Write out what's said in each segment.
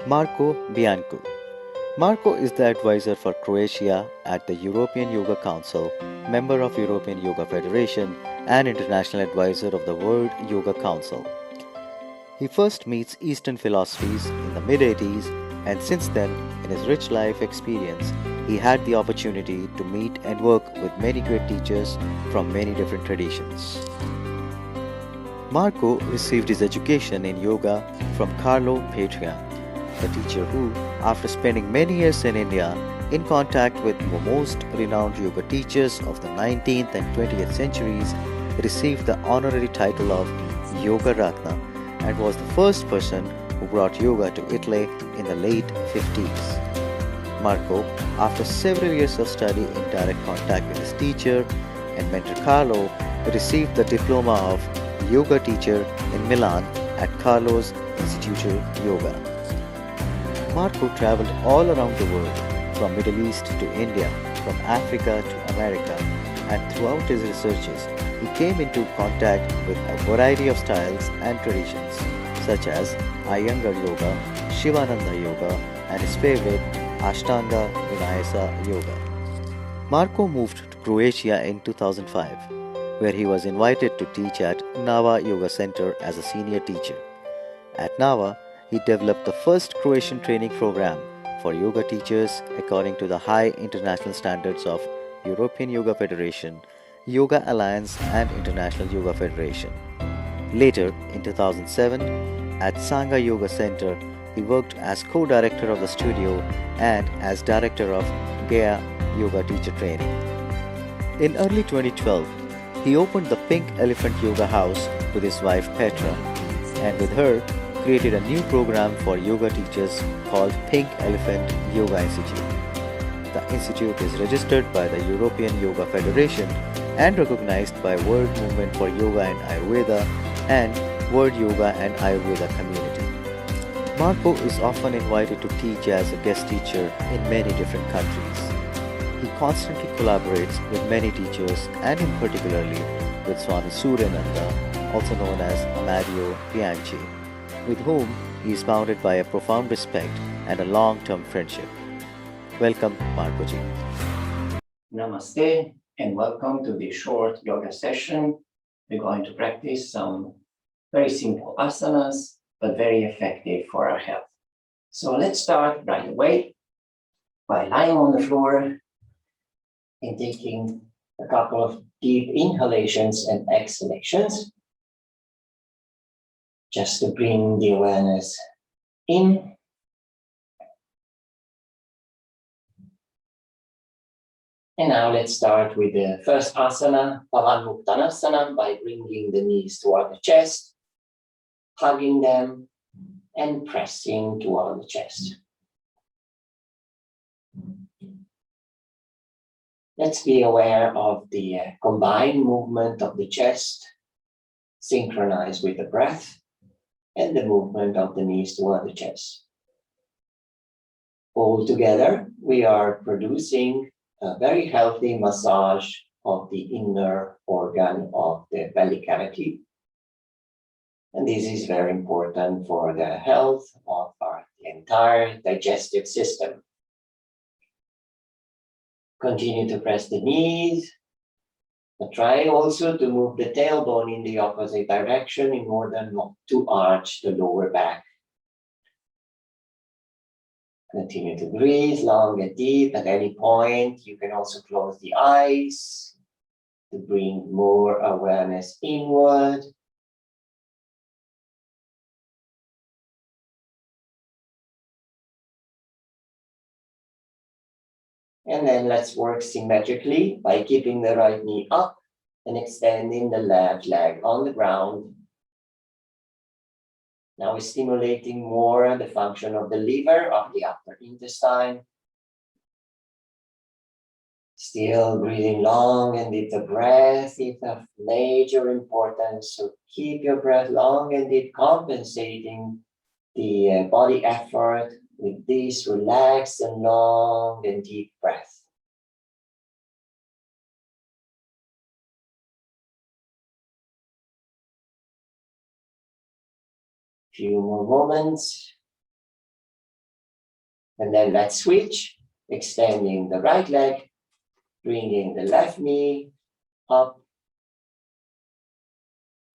Marco Bianco. Marco is the advisor for Croatia at the European Yoga Council, member of European Yoga Federation, and international advisor of the World Yoga Council. He first meets Eastern philosophies in the mid 80s, and since then, in his rich life experience, he had the opportunity to meet and work with many great teachers from many different traditions. Marco received his education in yoga from Carlo Patria, the teacher who, after spending many years in India in contact with the most renowned yoga teachers of the 19th and 20th centuries, received the honorary title of Yoga Ratna and was the first person who brought yoga to Italy in the late 50s. Marco, after several years of study in direct contact with his teacher and mentor Carlo, received the diploma of yoga teacher in Milan at Carlo's Instituto Yoga. Marco traveled all around the world, from Middle East to India, from Africa to America, and throughout his researches, he came into contact with a variety of styles and traditions, such as Iyengar Yoga, Shivananda Yoga, and his favorite, Ashtanga Vinayasa Yoga. Marco moved to Croatia in 2005, where he was invited to teach at Nava Yoga Center as a senior teacher. At Nava, he developed the first Croatian training program for yoga teachers according to the high international standards of European Yoga Federation, Yoga Alliance, and International Yoga Federation. Later, in 2007, at Sangha Yoga Center, he worked as co-director of the studio and as director of Gaya Yoga Teacher Training. In early 2012, he opened the Pink Elephant Yoga House with his wife Petra, and with her created a new program for yoga teachers called Pink Elephant Yoga Institute. The institute is registered by the European Yoga Federation and recognized by World Movement for Yoga and Ayurveda and World Yoga and Ayurveda Community. Marco is often invited to teach as a guest teacher in many different countries. He constantly collaborates with many teachers and in particularly with Swami Suryananda, also known as Amadio Bianchi, with whom he is bounded by a profound respect and a long-term friendship. Welcome, Marco ji. Namaste and welcome to this short yoga session. We're going to practice some very simple asanas, but very effective for our health. So let's start right away by lying on the floor and taking a couple of deep inhalations and exhalations, just to bring the awareness in. And now let's start with the first asana, Pavanmuktanasana, by bringing the knees toward the chest, hugging them, and pressing toward the chest. Let's be aware of the combined movement of the chest, synchronized with the breath, and the movement of the knees toward the chest. All together, we are producing a very healthy massage of the inner organ of the belly cavity. And this is very important for the health of our entire digestive system. Continue to press the knees, but try also to move the tailbone in the opposite direction in order not to arch the lower back. Continue to breathe long and deep. At any point, you can also close the eyes to bring more awareness inward. And then let's work symmetrically by keeping the right knee up and extending the left leg on the ground. Now we're stimulating more the function of the liver of the upper intestine. Still breathing long and deep. The breath is of major importance. So keep your breath long and deep, compensating the body effort with this relaxed and long and deep breath. Few more moments. And then let's switch, extending the right leg, bringing the left knee up.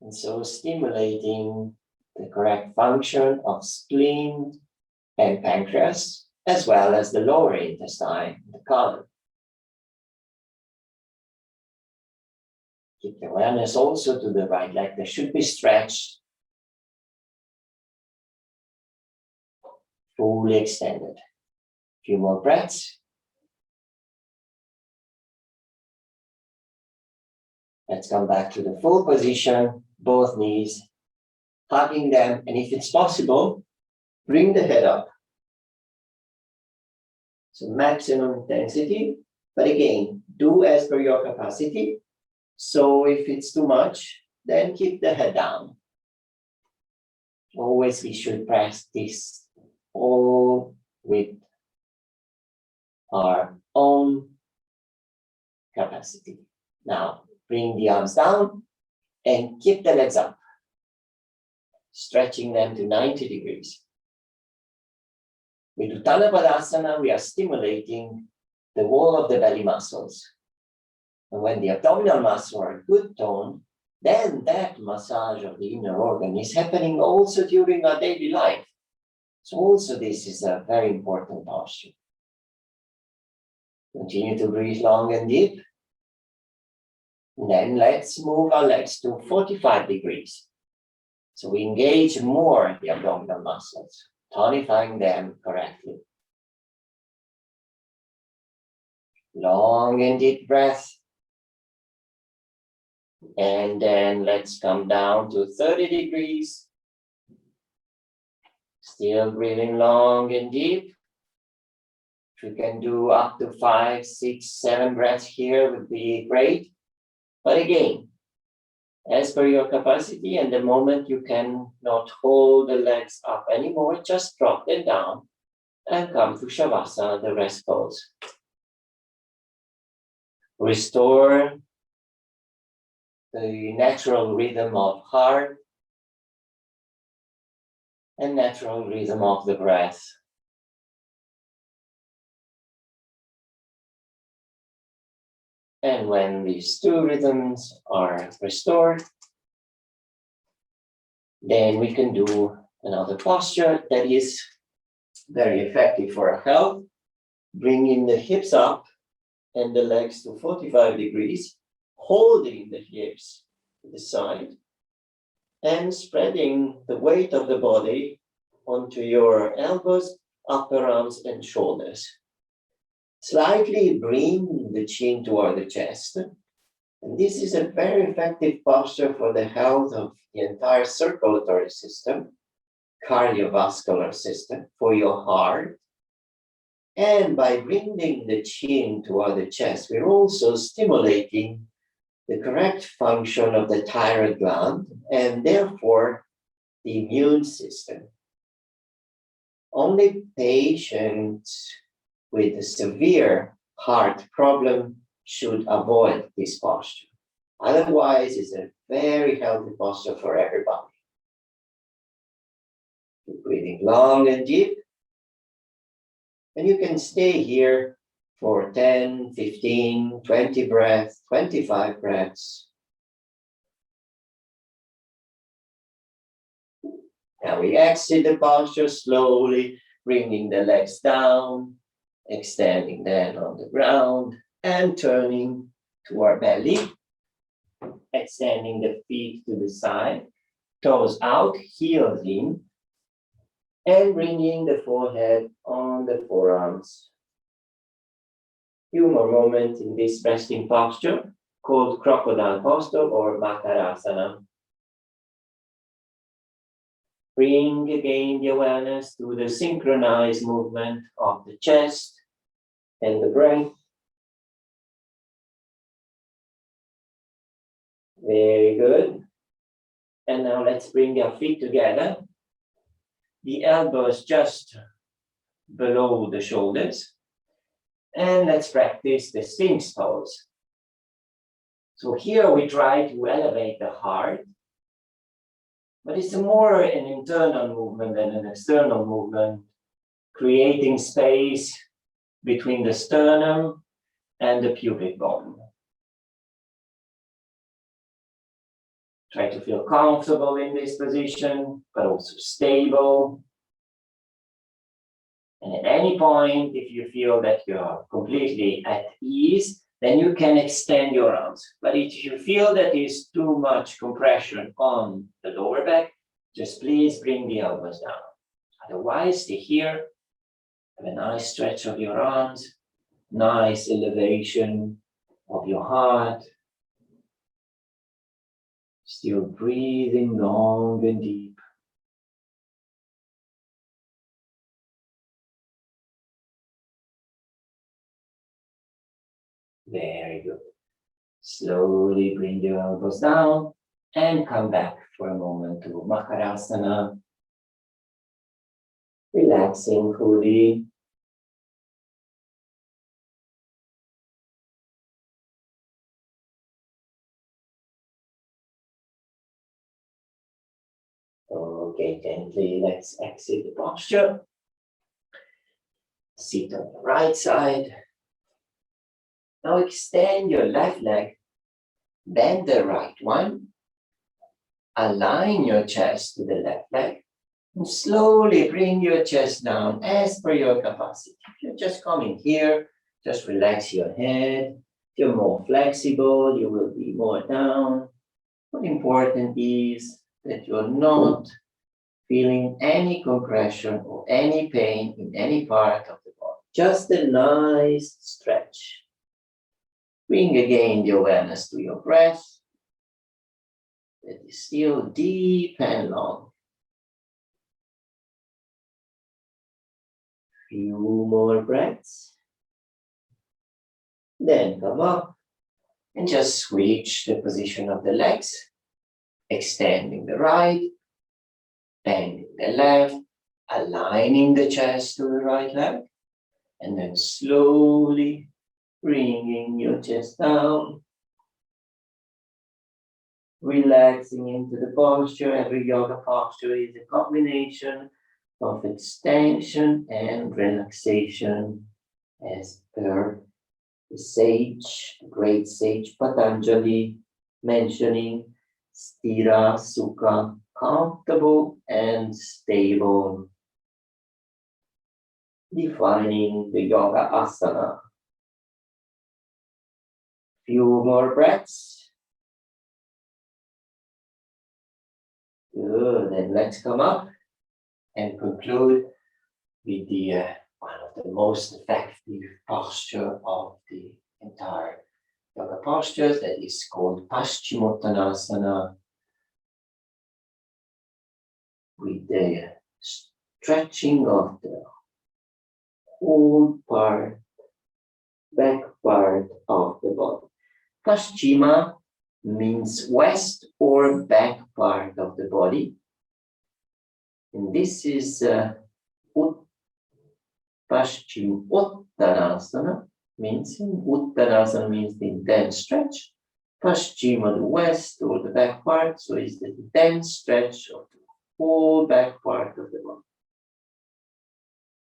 And so stimulating the correct function of spleen and pancreas, as well as the lower intestine, the colon. Keep the awareness also to the right leg that should be stretched, fully extended. A few more breaths. Let's come back to the full position, both knees, hugging them, and if it's possible, bring the head up. So maximum intensity, but again, do as per your capacity. So if it's too much, then keep the head down. Always we should practice all with our own capacity. Now, bring the arms down and keep the legs up, stretching them to 90 degrees. With Uttana Padasana, we are stimulating the wall of the belly muscles. And when the abdominal muscles are good toned, then that massage of the inner organ is happening also during our daily life. So also this is a very important posture. Continue to breathe long and deep. And then let's move our legs to 45 degrees. So we engage more the abdominal muscles, tonifying them correctly. Long and deep breath. And then let's come down to 30 degrees. Still breathing long and deep. If you can do up to 5, 6, 7 breaths here would be great. But again, as per your capacity, and the moment you cannot hold the legs up anymore, just drop them down and come to Shavasana, the rest pose. Restore the natural rhythm of heart and natural rhythm of the breath. And when these two rhythms are restored, then we can do another posture that is very effective for our health. Bringing the hips up and the legs to 45 degrees, holding the hips to the side, and spreading the weight of the body onto your elbows, upper arms, and shoulders. Slightly bring the chin toward the chest. And this is a very effective posture for the health of the entire circulatory system, cardiovascular system, for your heart. And by bringing the chin toward the chest, we're also stimulating the correct function of the thyroid gland and therefore the immune system. Only patients with a severe heart problem should avoid this posture. Otherwise, it's a very healthy posture for everybody. Keep breathing long and deep. And you can stay here for 10, 15, 20 breaths, 25 breaths. Now we exit the posture slowly, bringing the legs down, extending them on the ground, and turning to our belly, extending the feet to the side, toes out, heels in, and bringing the forehead on the forearms. Few more moments in this resting posture called crocodile posture or Makarasana. Bring again the awareness to the synchronized movement of the chest and the breath. Very good. And now let's bring our feet together. The elbows just below the shoulders. And let's practice the Sphinx pose. So here we try to elevate the heart, but it's more an internal movement than an external movement. creating space between the sternum and the pubic bone. Try to feel comfortable in this position, but also stable. And at any point, if you feel that you're completely at ease, then you can extend your arms. But if you feel that is too much compression on the lower back, just please bring the elbows down. Otherwise, stay here. Have a nice stretch of your arms, nice elevation of your heart. Still breathing long and deep. Very good. Slowly bring your elbows down and come back for a moment to Makarasana. Relaxing fully. Okay, gently let's exit the posture. Sit on the right side. Now extend your left leg, bend the right one, align your chest to the left leg, and slowly bring your chest down as per your capacity. If you're just coming here, just relax your head. If you're more flexible, you will be more down. What important is that you're not feeling any compression or any pain in any part of the body. Just a nice stretch. Bring again the awareness to your breath. That is still deep and long. Few more breaths. Then come up and just switch the position of the legs, extending the right, bending the left, aligning the chest to the right leg, and then slowly bringing your chest down, relaxing into the posture. Every yoga posture is a combination of extension and relaxation, as per the sage, great sage Patanjali, mentioning Sthira Sukha, comfortable and stable, defining the yoga asana. Few more breaths. Good, and let's come up and conclude with the one of the most effective posture of the entire yoga postures, that is called Paschimottanasana, with the stretching of the whole part, back part of the body. Paschima means west or back part of the body. And this is Paschimottanasana, means Uttanasana means the intense stretch. Paschima, the west or the back part, so it's the intense stretch of the whole back part of the body.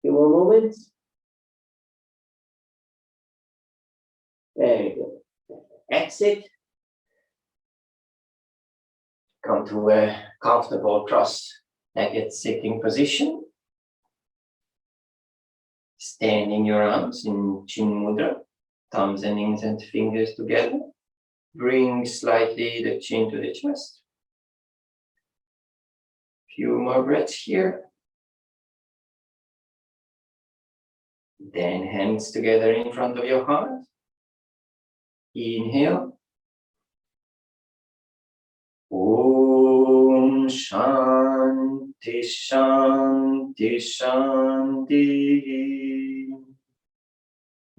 Few more moments. Very good. Exit. Come to a comfortable cross-legged sitting position. Standing your arms in Chin Mudra, thumbs and index fingers together. Bring slightly the chin to the chest. Few more breaths here. Then hands together in front of your heart. Inhale. Om Shanti Shanti Shanti.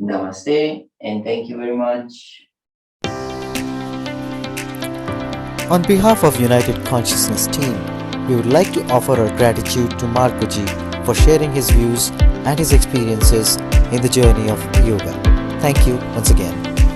Namaste and thank you very much. On behalf of United Consciousness team, we would like to offer our gratitude to Marcoji for sharing his views and his experiences in the journey of yoga. Thank you once again.